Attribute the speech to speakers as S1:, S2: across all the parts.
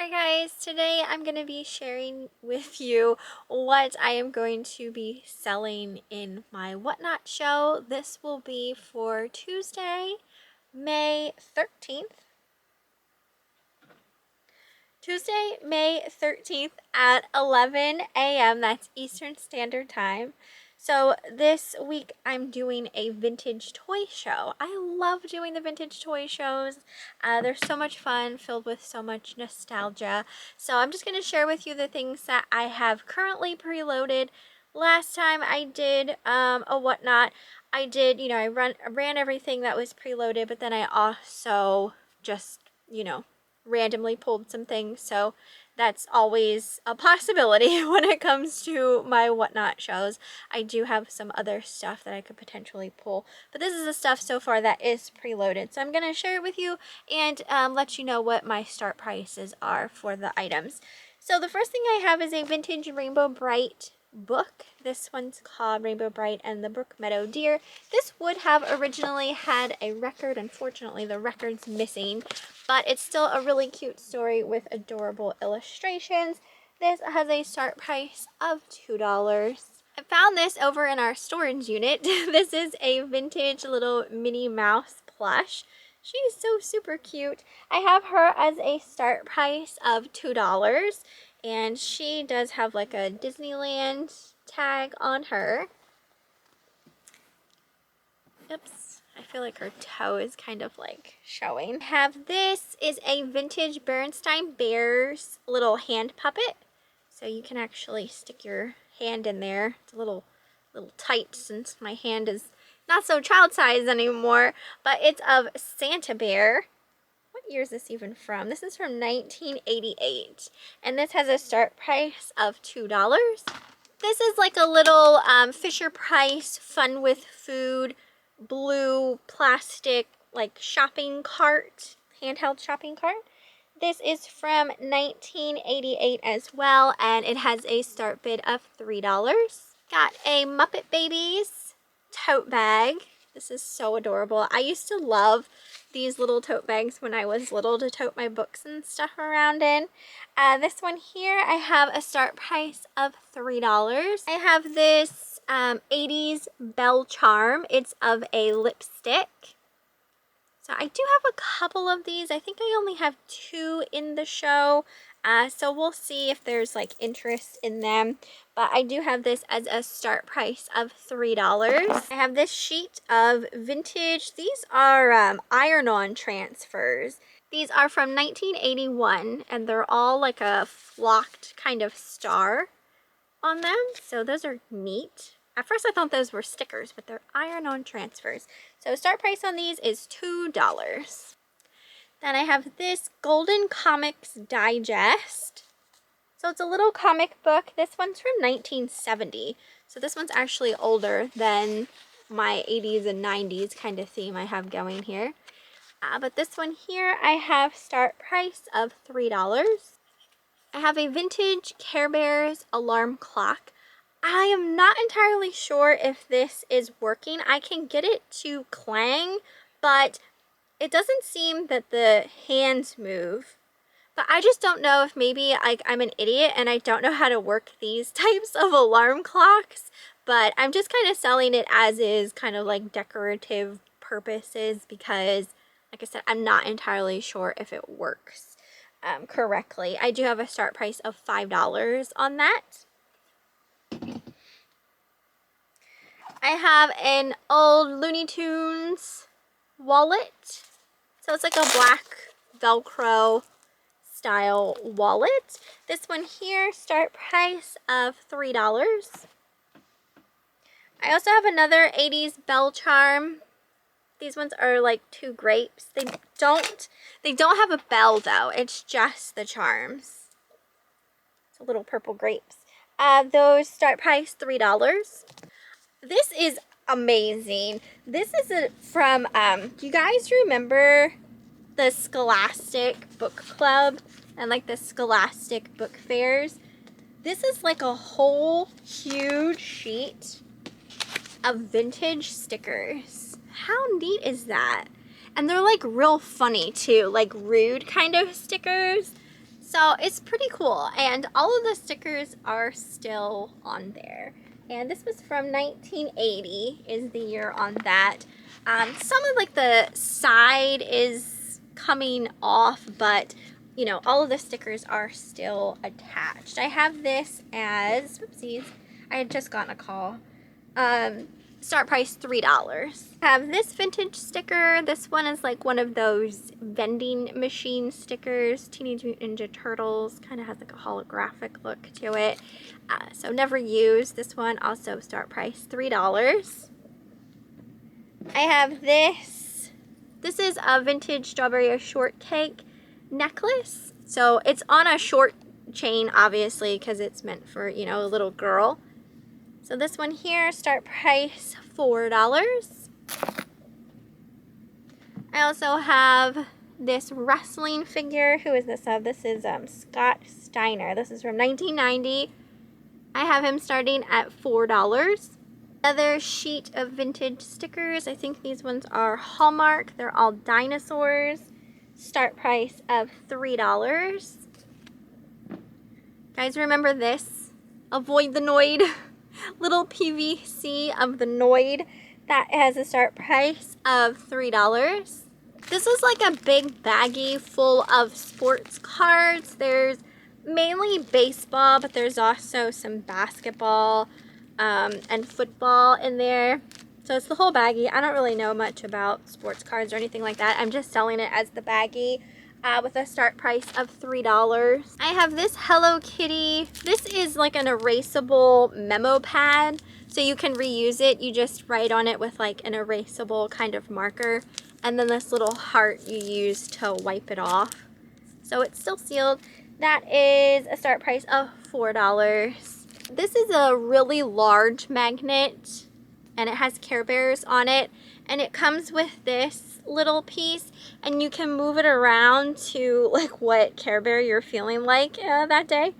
S1: Hi guys, today I'm going to be sharing with you what I am going to be selling in my Whatnot show. This will be for Tuesday, May 13th. Tuesday, May 13th at 11 a.m. That's Eastern Standard Time. So this week I'm doing a vintage toy show. I love doing the vintage toy shows. They're so much fun, filled with so much nostalgia. So I'm just going to share with you the things that I have currently preloaded. Last time I did a Whatnot, I ran everything that was preloaded, but then I also just, randomly pulled some things. So that's always a possibility when it comes to my Whatnot shows. I do have some other stuff that I could potentially pull, but this is the stuff so far that is preloaded. So I'm going to share it with you and let you know what my start prices are for the items. So the first thing I have is a vintage Rainbow Bright book. This one's called Rainbow Bright and the Brook Meadow Deer. This would have originally had a record. Unfortunately, the record's missing, but it's still a really cute story with adorable illustrations. This has a start price of $2. I found this over in our storage unit. This is a vintage little Minnie Mouse plush. She's so super cute. I have her as a start price of $2, and she does have like a Disneyland tag on her. Oops, I feel like her toe is kind of like showing. This is a vintage Berenstain Bears little hand puppet. So you can actually stick your hand in there. It's a little tight since my hand is not so child size anymore, but it's of Santa Bear. What year is this even from? This is from 1988, and this has a start price of $2. This is like a little Fisher Price Fun with Food blue plastic like shopping cart, handheld shopping cart. This is from 1988 as well, and it has a start bid of $3. Got a Muppet Babies tote bag. This is so adorable. I used to love these little tote bags when I was little to tote my books and stuff around in. This one here, I have a start price of $3. I have this 80s Belle charm. It's of a lipstick. So I do have a couple of these. I think I only have 2 in the show. So we'll see if there's like interest in them. But I do have this as a start price of $3. I have this sheet of vintage. These are iron-on transfers. These are from 1981, and they're all like a flocked kind of star on them. So those are neat. At first I thought those were stickers, but they're iron-on transfers. So start price on these is $2. Then I have this Golden Comics Digest. So it's a little comic book. This one's from 1970. So this one's actually older than my 80s and 90s kind of theme I have going here. But this one here, I have start price of $3. I have a vintage Care Bears alarm clock. I am not entirely sure if this is working. I can get it to clang, but it doesn't seem that the hands move. But I just don't know if maybe I'm an idiot and I don't know how to work these types of alarm clocks. But I'm just kind of selling it as is, kind of like decorative purposes, because like I said, I'm not entirely sure if it works correctly. I do have a start price of $5 on that. I have an old Looney Tunes wallet. So it's like a black Velcro style wallet. This one here, start price of $3. I also have another 80s Belle charm. These ones are like 2 grapes. They don't have a bell though. It's just the charms. It's little purple grapes. Those start price $3. This is amazing. This is from, do you guys remember the Scholastic Book Club and like the Scholastic Book Fairs? This is like a whole huge sheet of vintage stickers. How neat is that? And they're like real funny too, like rude kind of stickers. So it's pretty cool, and all of the stickers are still on there. And this was from 1980 is the year on that. Some of like the side is coming off, but you know, all of the stickers are still attached. I have this as, whoopsies, I had just gotten a call. Start price $3. I have this vintage sticker. This one is like one of those vending machine stickers. Teenage Mutant Ninja Turtles, kind of has like a holographic look to it. So never used. This one also start price $3. I have this. This is a vintage strawberry shortcake necklace. So it's on a short chain, obviously, because it's meant for, you know, a little girl. So this one here, start price $4. I also have this wrestling figure. Who is this of? This is Scott Steiner. This is from 1990. I have him starting at $4. Another sheet of vintage stickers. I think these ones are Hallmark. They're all dinosaurs. Start price of $3. Guys, remember this? Avoid the Noid. Little PVC of the Noid that has a start price of $3. This is like a big baggie full of sports cards. There's mainly baseball, but there's also some basketball and football in there. So it's the whole baggie. I don't really know much about sports cards or anything like that. I'm just selling it as the baggie. With a start price of $3. I have this Hello Kitty. This is like an erasable memo pad, so you can reuse it. You just write on it with like an erasable kind of marker, and then this little heart you use to wipe it off. So it's still sealed. That is a start price of $4. This is a really large magnet, and it has Care Bears on it, and it comes with this little piece, and you can move it around to like what Care Bear you're feeling like that day.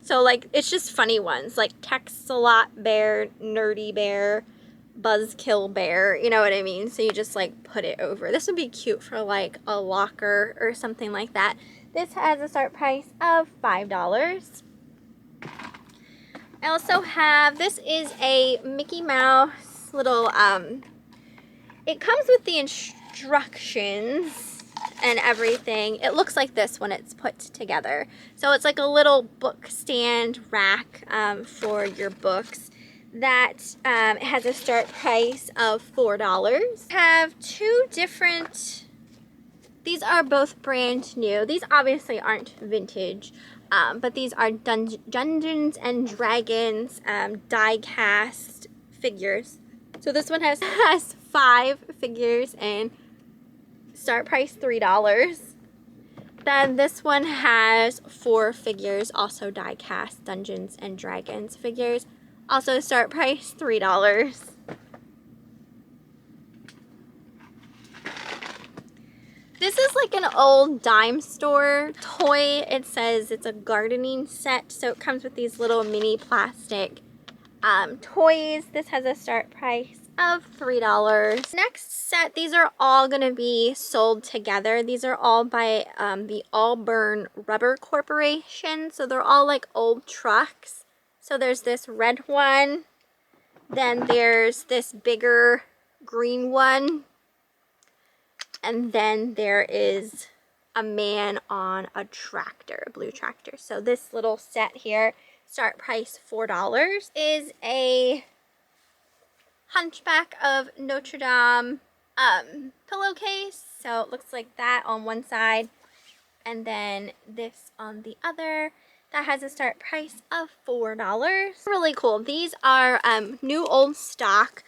S1: So like it's just funny ones like Tex-a-Lot Bear, Nerdy Bear, Buzzkill Bear, you know what I mean? So you just like put it over. This would be cute for like a locker or something like that. This has a start price of $5. I also have, this is a Mickey Mouse little, it comes with the instructions and everything. It looks like this when it's put together. So it's like a little book stand rack for your books that has a start price of $4. I have two different, these are both brand new. These obviously aren't vintage. But these are Dungeons and Dragons die cast figures. So this one has 5 figures and start price $3. Then this one has 4 figures, also die cast Dungeons and Dragons figures. Also start price $3. This is like an old dime store toy. It says it's a gardening set, so it comes with these little mini plastic toys. This has a start price of $3. Next set, these are all going to be sold together. These are all by the Auburn Rubber Corporation, so they're all like old trucks. So there's this red one, then there's this bigger green one, and then there is a man on a tractor, a blue tractor. So this little set here, start price $4, is a Hunchback of Notre Dame pillowcase. So it looks like that on one side, and then this on the other. That has a start price of $4. Really cool. These are new old stock.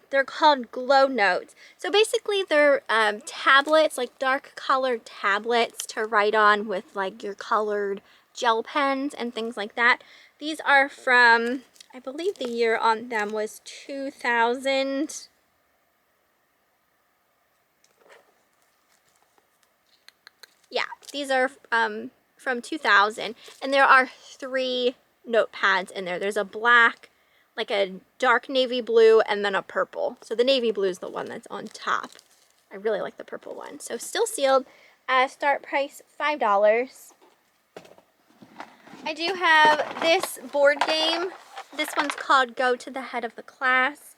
S1: They're called glow notes. So basically they're tablets, like dark colored tablets to write on with like your colored gel pens and things like that. These are from, I believe the year on them was 2000. Yeah, these are from 2000, and there are 3 notepads in there. There's a black, like a dark navy blue, and then a purple. So the navy blue is the one that's on top. I really like the purple one. So still sealed. Start price $5. I do have this board game. This one's called Go to the Head of the Class.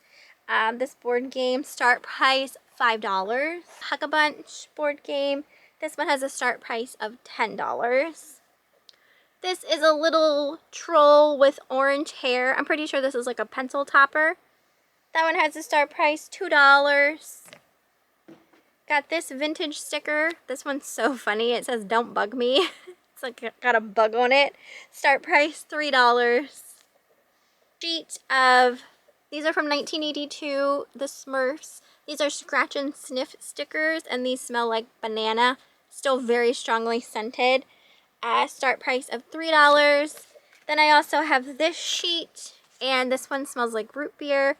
S1: This board game, start price $5. Hug-a-Bunch board game. This one has a start price of $10. This is a little troll with orange hair. I'm pretty sure this is like a pencil topper. That one has a start price $2. Got this vintage sticker. This one's so funny. It says "Don't bug me." It's like got a bug on it. Start price $3. Sheet of, these are from 1982, the Smurfs. These are scratch and sniff stickers, and these smell like banana. Still very strongly scented. Start price of $3. Then I also have this sheet, and this one smells like root beer.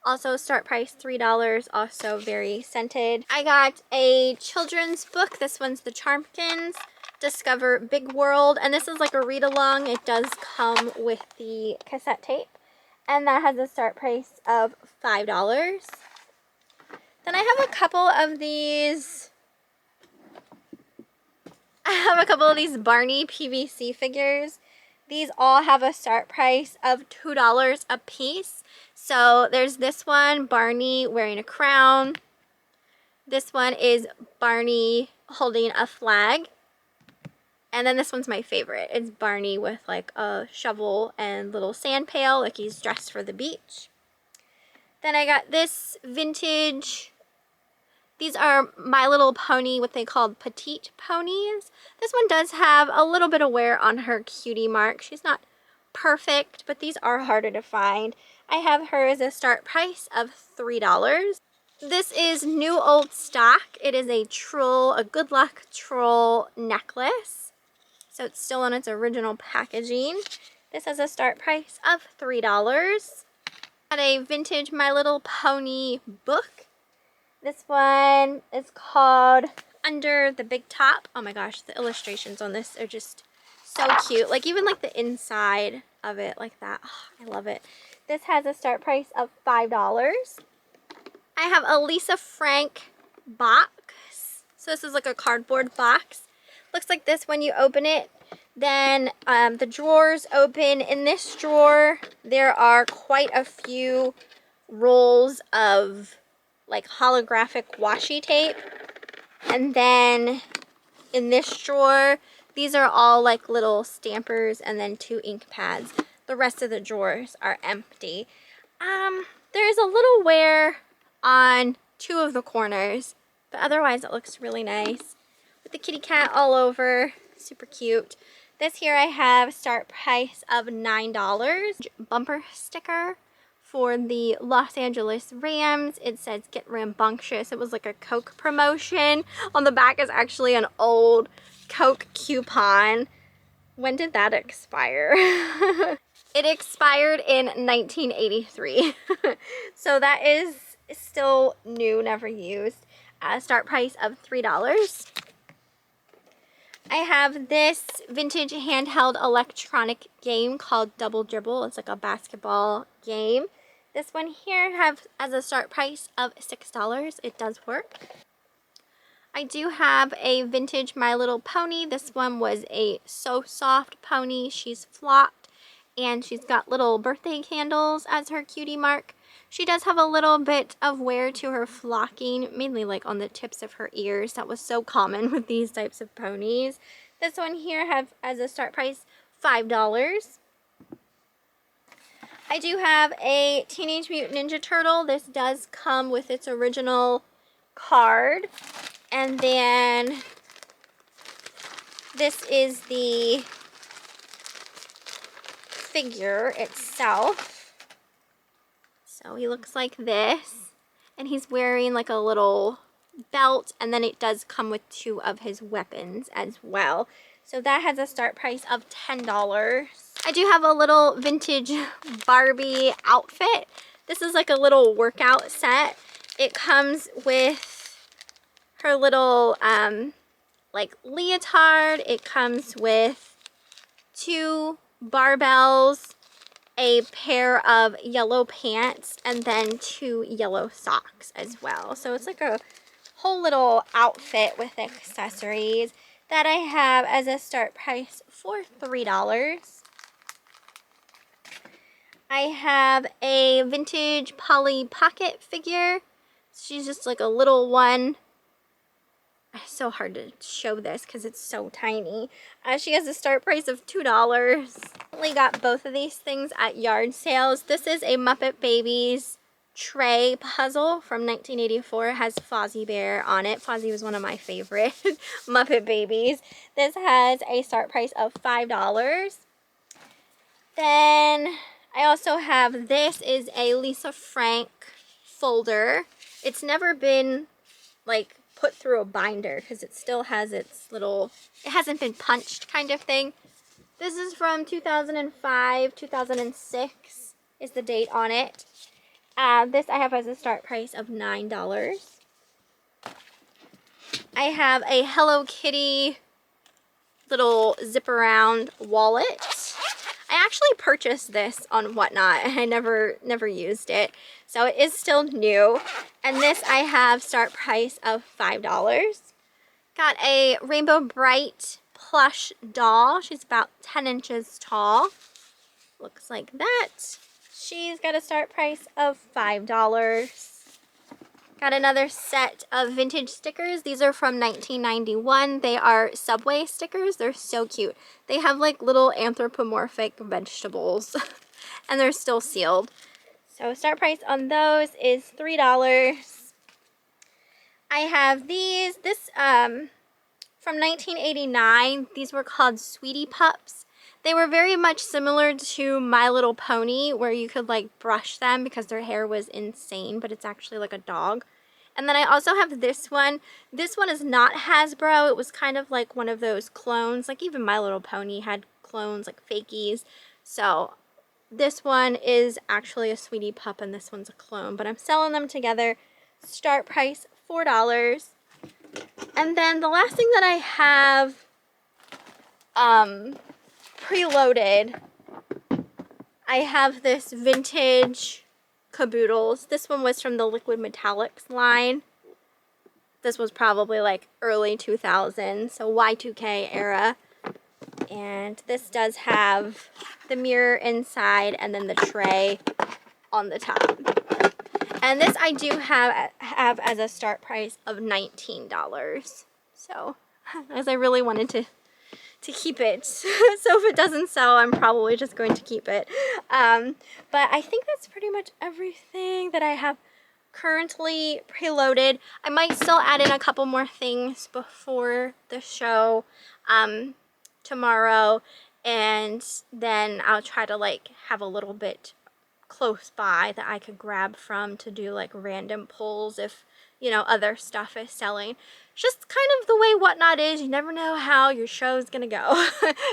S1: Also start price $3, also very scented. I got a children's book. This one's the Charmkins Discover Big World, and this is like a read-along. It does come with the cassette tape, and that has a start price of $5. Then I have a couple of these Barney PVC figures. These all have a start price of $2 a piece. So there's this one, Barney wearing a crown. This one is Barney holding a flag. And then this one's my favorite. It's Barney with like a shovel and little sand pail, like he's dressed for the beach. Then I got this vintage. These are My Little Pony, what they call petite ponies. This one does have a little bit of wear on her cutie mark. She's not perfect, but these are harder to find. I have her as a start price of $3. This is new old stock. It is a troll, a good luck troll necklace. So it's still on its original packaging. This has a start price of $3. Got a vintage My Little Pony book. This one is called Under the Big Top. Oh my gosh, the illustrations on this are just so cute. Like even like the inside of it like that. Oh, I love it. This has a start price of $5. I have a Lisa Frank box. So this is like a cardboard box. Looks like this when you open it. Then the drawers open. In this drawer, there are quite a few rolls of like holographic washi tape. And then in this drawer, these are all like little stampers and then 2 ink pads. The rest of the drawers are empty. There's a little wear on 2 of the corners, but otherwise it looks really nice. With the kitty cat all over, super cute. This here I have start price of $9. Bumper sticker for the Los Angeles Rams. It says "Get Rambunctious." It was like a Coke promotion. On the back is actually an old Coke coupon. When did that expire? It expired in 1983. So that is still new, never used. Start price of $3. I have this vintage handheld electronic game called Double Dribble. It's like a basketball game. This one here has a start price of $6. It does work. I do have a vintage My Little Pony. This one was a So Soft pony. She's flocked and she's got little birthday candles as her cutie mark. She does have a little bit of wear to her flocking, mainly like on the tips of her ears. That was so common with these types of ponies. This one here has a start price $5. I do have a Teenage Mutant Ninja Turtle. This does come with its original card. And then this is the figure itself. So he looks like this, and he's wearing like a little belt, and then it does come with 2 of his weapons as well. So that has a start price of $10. I do have a little vintage Barbie outfit. This is like a little workout set. It comes with her little like leotard. It comes with 2 barbells, a pair of yellow pants, and then 2 yellow socks as well. So it's like a whole little outfit with accessories. that I have as a start price for $3. I have a vintage Polly Pocket figure. She's just like a little one. It's so hard to show this because it's so tiny. She has a start price of $2. We got both of these things at yard sales. This is a Muppet Babies tray puzzle from 1984. It has Fozzie Bear on it. Fozzie was one of my favorite Muppet Babies. This has a start price of $5. Then I also have, this is a Lisa Frank folder. It's never been like put through a binder because it still has its little, it hasn't been punched kind of thing. This is from 2005, 2006 is the date on it. This I have as a start price of $9. I have a Hello Kitty little zip around wallet. I actually purchased this on Whatnot and I never used it. So it is still new. And this I have start price of $5. Got a Rainbow Bright plush doll. She's about 10 inches tall. Looks like that. She's got a start price of $5. Got another set of vintage stickers. These are from 1991. They are Subway stickers. They're so cute. They have like little anthropomorphic vegetables and they're still sealed. So start price on those is $3. I have these. This from 1989. These were called Sweetie Pups. They were very much similar to My Little Pony, where you could like brush them because their hair was insane, but it's actually like a dog. And then I also have this one. This one is not Hasbro. It was kind of like one of those clones. Like even My Little Pony had clones, like fakies. So this one is actually a Sweetie Pup and this one's a clone. But I'm selling them together. Start price $4. And then the last thing that I have preloaded, I have this vintage caboodles. This one was from the Liquid Metallics line. This was probably like early 2000s, so Y2K era. And this does have the mirror inside and then the tray on the top. And this I do have as a start price of $19. So, as I really wanted to keep it. So if it doesn't sell, I'm probably just going to keep it. But I think that's pretty much everything that I have currently preloaded. I might still add in a couple more things before the show tomorrow, and then I'll try to like have a little bit close by that I could grab from to do like random pulls if, you know, other stuff is selling. Just kind of the way Whatnot is. You never know how your show is gonna go.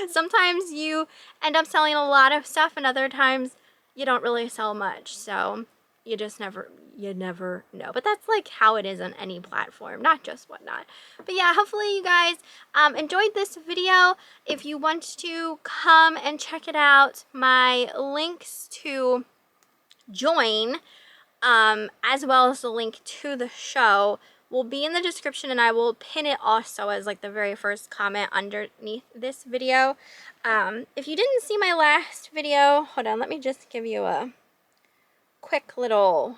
S1: Sometimes you end up selling a lot of stuff and other times you don't really sell much. So you just never know. But that's like how it is on any platform, not just Whatnot. But yeah, hopefully you guys enjoyed this video. If you want to come and check it out, my links to join as well as the link to the show will be in the description, and I will pin it also as like the very first comment underneath this video. If you didn't see my last video, hold on, let me just give you a quick little.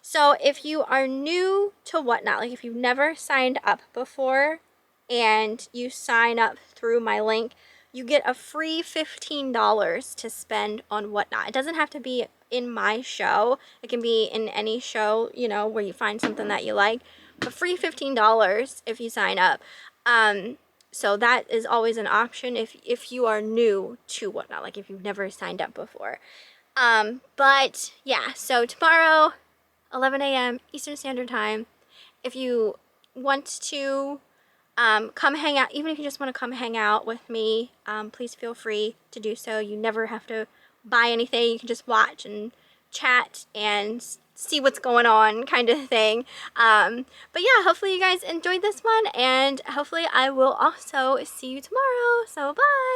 S1: So if you are new to Whatnot, like if you've never signed up before and you sign up through my link, you get a free $15 to spend on Whatnot. It doesn't have to be in my show. It can be in any show, you know, where you find something that you like. But free $15 if you sign up. So that is always an option if you are new to Whatnot, like if you've never signed up before. But yeah, so tomorrow, 11 a.m. Eastern Standard Time, if you want to come hang out, even if you just want to come hang out with me, please feel free to do so. You never have to buy anything. You can just watch and chat and see what's going on kind of thing. But yeah, hopefully you guys enjoyed this one, and hopefully I will also see you tomorrow. So bye!